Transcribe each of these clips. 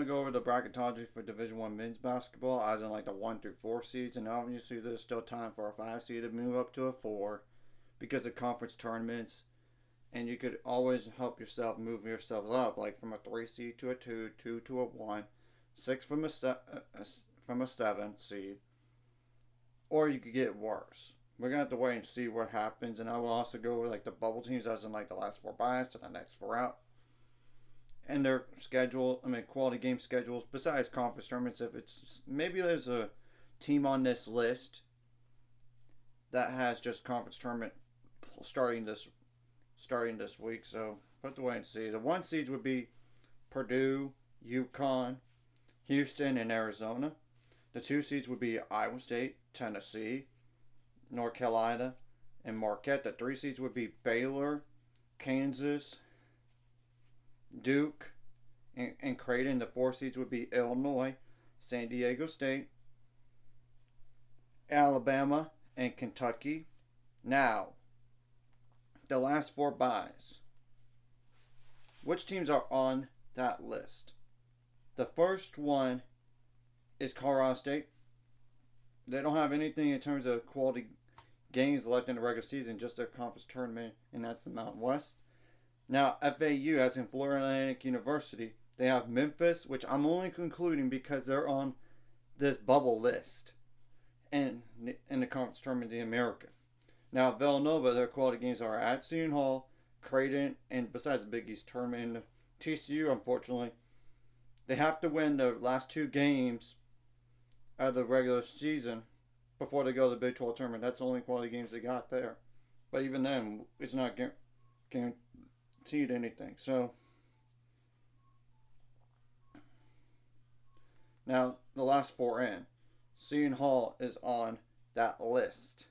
to go over the bracketology for Division One men's basketball, as in like the 1 through 4 seeds, and obviously there's still time for a 5 seed to move up to a 4 because of conference tournaments, and you could always help yourself move yourself up, like from a 3 seed to a 2, 2 to a 1, 6 from a 7 seed, or you could get worse. We're gonna have to wait and see what happens, and I will also go over like the bubble teams, as in like the last 4 byes to the next 4 out, and their schedule. Quality game schedules besides conference tournaments. If it's maybe there's a team on this list that has just conference tournament starting this week, so we'll have to wait and see. The 1 seeds would be Purdue, UConn, Houston, and Arizona. The 2 seeds would be Iowa State, Tennessee, North Carolina, and Marquette. The 3 seeds would be Baylor, Kansas, Duke, and Creighton. The 4 seeds would be Illinois, San Diego State, Alabama, and Kentucky. Now, the last 4 byes. Which teams are on that list? The first one is Colorado State. They don't have anything in terms of quality games left in the regular season, just their conference tournament, and that's the Mountain West. Now, FAU, as in Florida Atlantic University, they have Memphis, which I'm only concluding because they're on this bubble list and in the conference tournament of the American. Now, Villanova, their quality games are at Seton Hall, Creighton, and besides the Big East tournament, and TCU, unfortunately, they have to win the last 2 games of the regular season before they go to the Big 12 tournament. That's the only quality games they got there. But even then, it's not guaranteed anything. So, now the last 4 in. Seton Hall is on that list.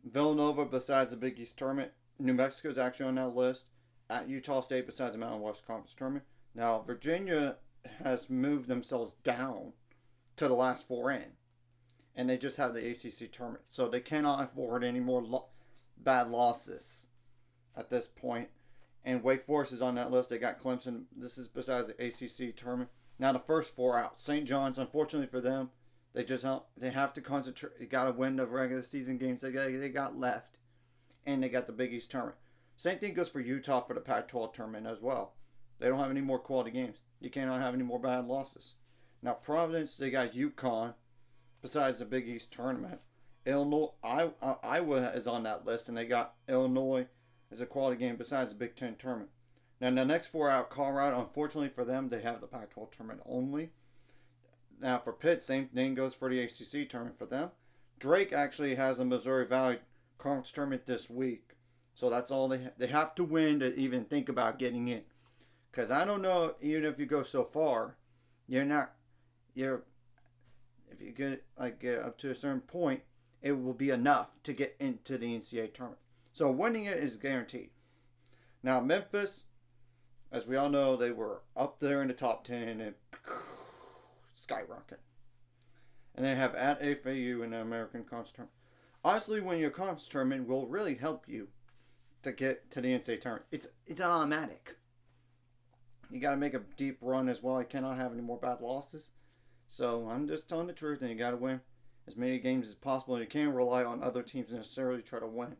Villanova, besides the Big East tournament. New Mexico is actually on that list. At Utah State, besides the Mountain West Conference tournament. Now, Virginia has moved themselves down to the last 4 in. And they just have the ACC tournament. So they cannot afford any more bad losses at this point. And Wake Forest is on that list. They got Clemson. This is besides the ACC tournament. Now the first 4 out. St. John's, unfortunately for them, they have to concentrate. They got to win the regular season games they got left. And they got the Big East tournament. Same thing goes for Utah for the Pac-12 tournament as well. They don't have any more quality games. You cannot have any more bad losses. Now Providence, they got UConn besides the Big East tournament. Illinois, Iowa is on that list, and they got Illinois as a quality game besides the Big Ten tournament. Now the next 4 out, Colorado, unfortunately for them, they have the Pac-12 tournament only. Now for Pitt, same thing goes for the ACC tournament for them. Drake actually has a Missouri Valley Conference tournament this week. So that's all they have to win to even think about getting in. Because I don't know, even if you go so far, if you get up to a certain point, it will be enough to get into the NCAA tournament. So winning it is guaranteed. Now Memphis, as we all know, they were up there in the top 10 and skyrocket. And they have at FAU in the American Conference tournament. Honestly, winning your conference tournament will really help you to get to the NCAA tournament. It's automatic. You got to make a deep run as well. You cannot have any more bad losses. So I'm just telling the truth, and you got to win as many games as possible. And you can't rely on other teams necessarily to try to win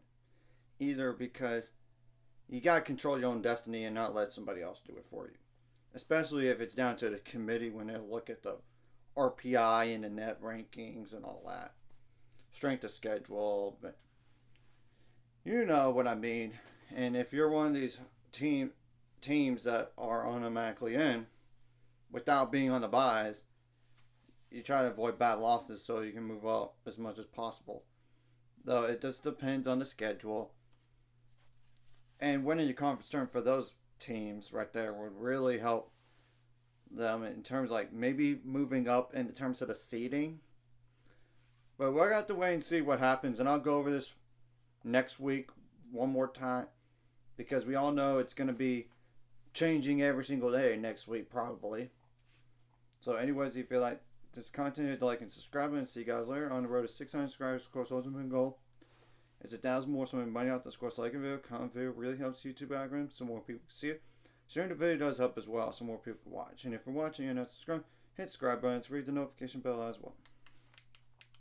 either, because you got to control your own destiny and not let somebody else do it for you. Especially if it's down to the committee when they look at the RPI and the net rankings and all that. Strength of schedule, but you know what I mean. And if you're one of these teams that are automatically in without being on the byes, you try to avoid bad losses so you can move up as much as possible. Though it just depends on the schedule. And winning your conference tournament for those teams right there would really help them in terms like maybe moving up in terms of the seeding. But we're going to have to wait and see what happens. And I'll go over this next week one more time, because we all know it's going to be changing every single day next week probably. So anyways, if you feel like this content, hit the like and subscribe, and see you guys later on the road to 600 subscribers. Of course, ultimate goal is 1,000 more. So money out. Of course, like a video, comment video really helps YouTube algorithm so more people can see it. Sharing the video does help as well, so more people can watch. And if you're watching and not subscribed, hit the subscribe button to read the notification bell as well.